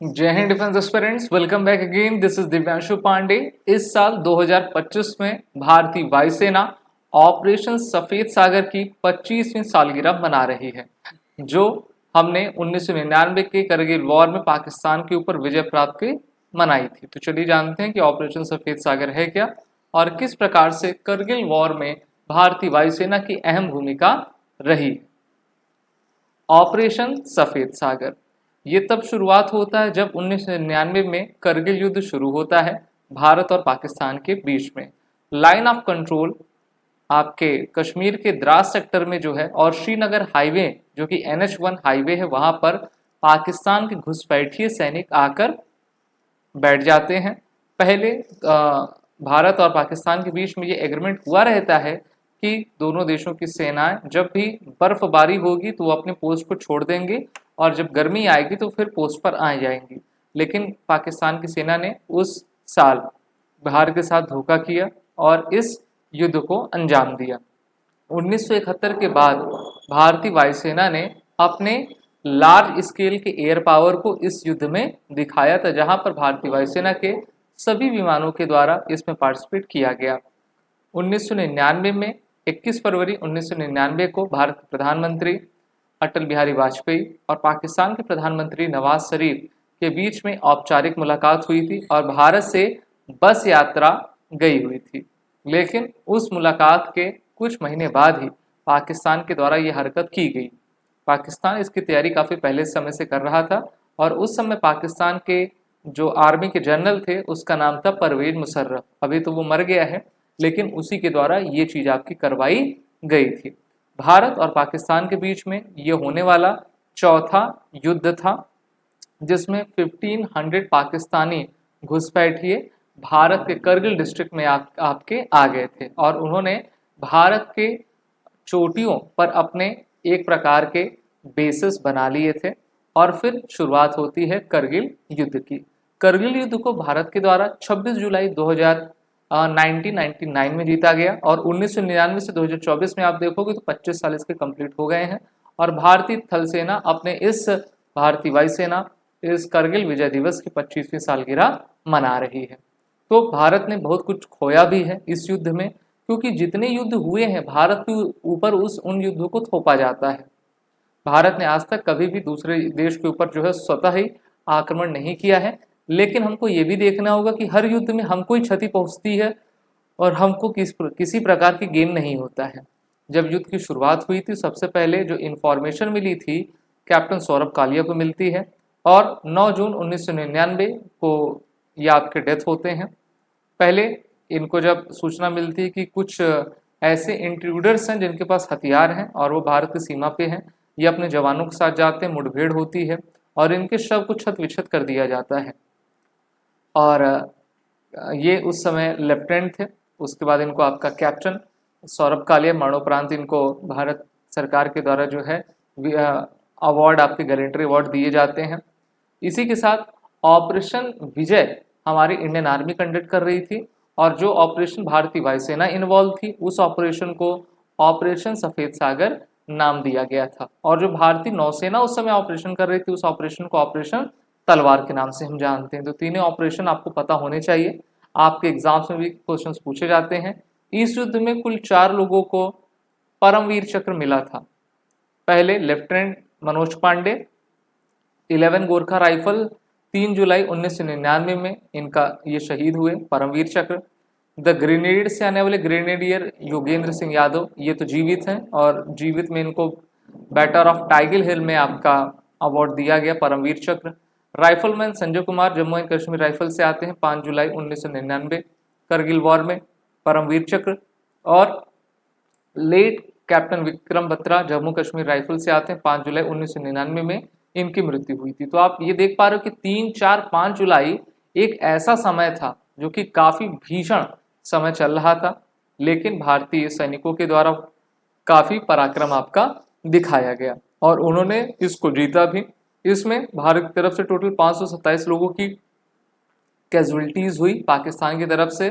जय Hind defence aspirants, welcome back again. This is Divyanshu Pandey. इस साल 2025 में भारतीय वायुसेना ऑपरेशन सफेद सागर की 25वीं सालगिरह मना रही है, जो हमने 1999 के करगिल वॉर में पाकिस्तान के ऊपर विजय प्राप्त की मनाई थी। तो चलिए जानते हैं कि ऑपरेशन सफेद सागर है क्या और किस प्रकार से करगिल वॉर में भारतीय वायुसेना की अहम भूमिका रही। ऑपरेशन सफेद सागर ये तब शुरुआत होता है जब 1999 में करगिल युद्ध शुरू होता है भारत और पाकिस्तान के बीच में। लाइन ऑफ कंट्रोल आपके कश्मीर के द्रास सेक्टर में जो है और श्रीनगर हाईवे जो कि NH1 हाईवे है वहां पर पाकिस्तान के घुसपैठिए सैनिक आकर बैठ जाते हैं। पहले भारत और पाकिस्तान के बीच में ये एग्रीमेंट हुआ रहता है कि दोनों देशों की सेनाएं जब भी बर्फबारी होगी तो वो अपने पोस्ट को छोड़ देंगे और जब गर्मी आएगी तो फिर पोस्ट पर आ जाएंगी। लेकिन पाकिस्तान की सेना ने उस साल भारत के साथ धोखा किया और इस युद्ध को अंजाम दिया। 1971 के बाद भारतीय वायुसेना ने अपने लार्ज स्केल के एयर पावर को इस युद्ध में दिखाया था, जहां पर भारतीय वायुसेना के सभी विमानों के द्वारा इसमें पार्टिसिपेट किया गया। 1999 में 21 फरवरी 1999 को भारत के प्रधानमंत्री अटल बिहारी वाजपेयी और पाकिस्तान के प्रधानमंत्री नवाज शरीफ के बीच में औपचारिक मुलाकात हुई थी और भारत से बस यात्रा गई हुई थी। लेकिन उस मुलाकात के कुछ महीने बाद ही पाकिस्तान के द्वारा ये हरकत की गई। पाकिस्तान इसकी तैयारी काफ़ी पहले समय से कर रहा था और उस समय पाकिस्तान के जो आर्मी के जनरल थे उसका नाम था परवेज मुशर्रफ। अभी तो वो मर गया है, लेकिन उसी के द्वारा ये चीज़ आपकी करवाई गई थी। भारत और पाकिस्तान के बीच में ये होने वाला चौथा युद्ध था, जिसमें 1500 पाकिस्तानी घुसपैठिए भारत के करगिल डिस्ट्रिक्ट में आपके आ गए थे और उन्होंने भारत के चोटियों पर अपने एक प्रकार के बेसिस बना लिए थे और फिर शुरुआत होती है करगिल युद्ध की। करगिल युद्ध को भारत के द्वारा 26 जुलाई 1999 में जीता गया और 1999 से 2024 में आप देखोगे तो 25 साल इसके कंप्लीट हो गए हैं और भारतीय थल सेना अपने इस भारतीय वायुसेना इस करगिल विजय दिवस की 25वीं सालगिरह मना रही है। तो भारत ने बहुत कुछ खोया भी है इस युद्ध में, क्योंकि जितने युद्ध हुए हैं भारत के ऊपर उन युद्धों को थोपा जाता है। भारत ने आज तक कभी भी दूसरे देश के ऊपर जो है स्वतः ही आक्रमण नहीं किया है, लेकिन हमको ये भी देखना होगा कि हर युद्ध में हमको ही क्षति पहुंचती है और हमको किसी प्रकार की गेन नहीं होता है। जब युद्ध की शुरुआत हुई थी सबसे पहले जो इन्फॉर्मेशन मिली थी कैप्टन सौरभ कालिया को मिलती है और 9 जून 1999 को ये आपके डेथ होते हैं। पहले इनको जब सूचना मिलती है कि कुछ ऐसे इंट्रूडर्स हैं जिनके पास हथियार हैं और वो भारत की सीमा पे हैं, ये अपने जवानों के साथ जाते हैं, मुठभेड़ होती है और इनके शव को छत विछत कर दिया जाता है। और ये उस समय लेफ्टिनेंट थे। उसके बाद इनको आपका कैप्टन सौरभ कालिया मरणोपरांत इनको भारत सरकार के द्वारा जो है अवार्ड आपके गैलेंट्री अवार्ड दिए जाते हैं। इसी के साथ ऑपरेशन विजय हमारी इंडियन आर्मी कंडक्ट कर रही थी और जो ऑपरेशन भारतीय वायुसेना इन्वॉल्व थी उस ऑपरेशन को ऑपरेशन सफेद सागर नाम दिया गया था और जो भारतीय नौसेना उस समय ऑपरेशन कर रही थी उस ऑपरेशन को ऑपरेशन तलवार के नाम से हम जानते हैं। तो तीनों ऑपरेशन आपको पता होने चाहिए, आपके एग्जाम्स में भी क्वेश्चंस पूछे जाते हैं। इस युद्ध में कुल 4 लोगों को परमवीर चक्र मिला था। पहले लेफ्टिनेंट मनोज पांडे 11 गोरखा राइफल 3 जुलाई 1999 में इनका ये शहीद हुए, परमवीर चक्र। द ग्रेनेडियर से आने वाले ग्रेनेडियर योगेंद्र सिंह यादव ये तो जीवित हैं और जीवित में इनको बैटल ऑफ टाइगर हिल में आपका अवार्ड दिया गया, परमवीर चक्र। Rifleman Sanjay Kumar Jammu and Kashmir rifle से आते हैं 5 जुलाई 1999 करगिल वॉर में, परमवीर चक्र। और late captain Vikram Batra Jammu Kashmir rifle से आते हैं 5 जुलाई 1999 में इनकी मृत्यु हुई थी। तो आप ये देख पा रहे हो कि 3, 4, 5 जुलाई एक ऐसा समय था जो कि काफ़ी भीषण समय चल रहा था, लेकिन भारतीय सैनिकों के द्वारा काफ़ी पराक्रम आपका दिखाया गया और उन्होंने इसको जीता भी। इसमें भारत की तरफ से टोटल 527 लोगों की कैजुअलिटीज़ हुई। पाकिस्तान की तरफ से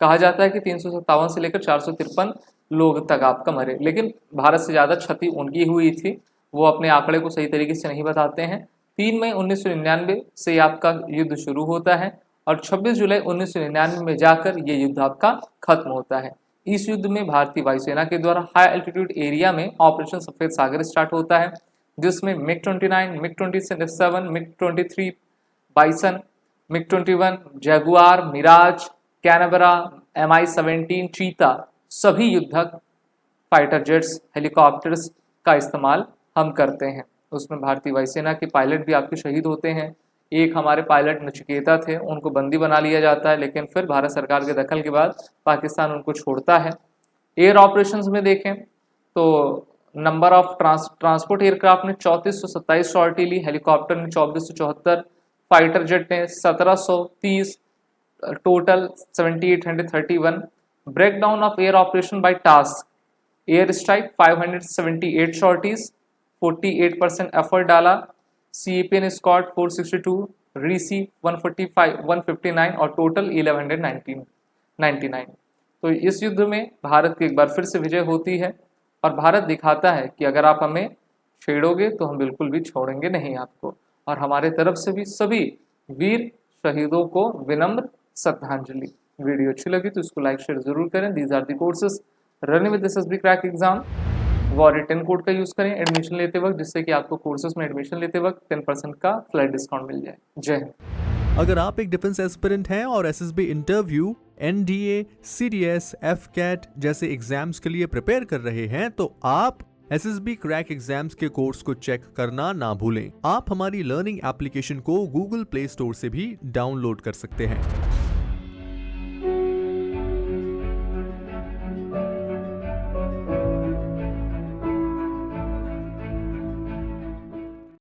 कहा जाता है कि 357 से लेकर 453 लोग तक आपका मरे, लेकिन भारत से ज़्यादा क्षति उनकी हुई थी। वो अपने आंकड़े को सही तरीके से नहीं बताते हैं, 3 मई 1999 से आपका युद्ध शुरू होता है और 26 जुलाई 1999 में जाकर ये युद्ध आपका खत्म होता है। इस युद्ध में भारतीय वायुसेना के द्वारा हाई एल्टीट्यूड एरिया में ऑपरेशन सफेद सागर स्टार्ट होता है, जिसमें मिग-29, मिग-27, मिग-23 bison, मिग-21 Jaguar, Miraj, Canberra, Mi-17 चीता सभी युद्धक फाइटर जेट्स, हेलीकॉप्टर्स का इस्तेमाल हम करते हैं। उसमें भारतीय वायुसेना के पायलट भी आपके शहीद होते हैं। एक हमारे पायलट नचिकेता थे, उनको बंदी बना लिया जाता है, लेकिन फिर भारत सरकार के दखल के बाद पाकिस्तान उनको छोड़ता है। एयर ऑपरेशंस में देखें तो नंबर ऑफ ट्रांसपोर्ट एयरक्राफ्ट ने 3427 सॉर्टी ली, हेलीकॉप्टर ने 2474, फाइटर जेट ने 1730, total 7831। Breakdown of air operation by task, air strike 578 shorties, 48% effort डाला, CAPN स्क्वाड 462, रिसीव 159 और टोटल 1199। तो इस युद्ध में भारत की एक बार फिर से विजय होती है और भारत दिखाता है कि अगर आप हमें छेड़ोगे तो हम बिल्कुल भी छोड़ेंगे नहीं आपको। और हमारे तरफ से भी सभी वीर शहीदों को विनम्र श्रद्धांजलि। वीडियो अच्छी लगी तो इसको लाइक शेयर जरूर करें। These are the courses running with SSB crack exam. वो रिटर्न कोड का यूज करें एडमिशन लेते वक्त, जिससे कि आपको कोर्सेज में एडमिशन लेते वक्त 10% का फ्लैट डिस्काउंट मिल जाए। जय हिंद। अगर आप एक डिफेंस एस्पिरेंट हैं और SSB interview, NDA, CDS, FCAT जैसे एग्जाम्स के लिए प्रिपेयर कर रहे हैं तो आप SSB क्रैक एग्जाम्स के कोर्स को चेक करना ना भूलें। आप हमारी लर्निंग एप्लीकेशन को Google Play स्टोर से भी डाउनलोड कर सकते हैं।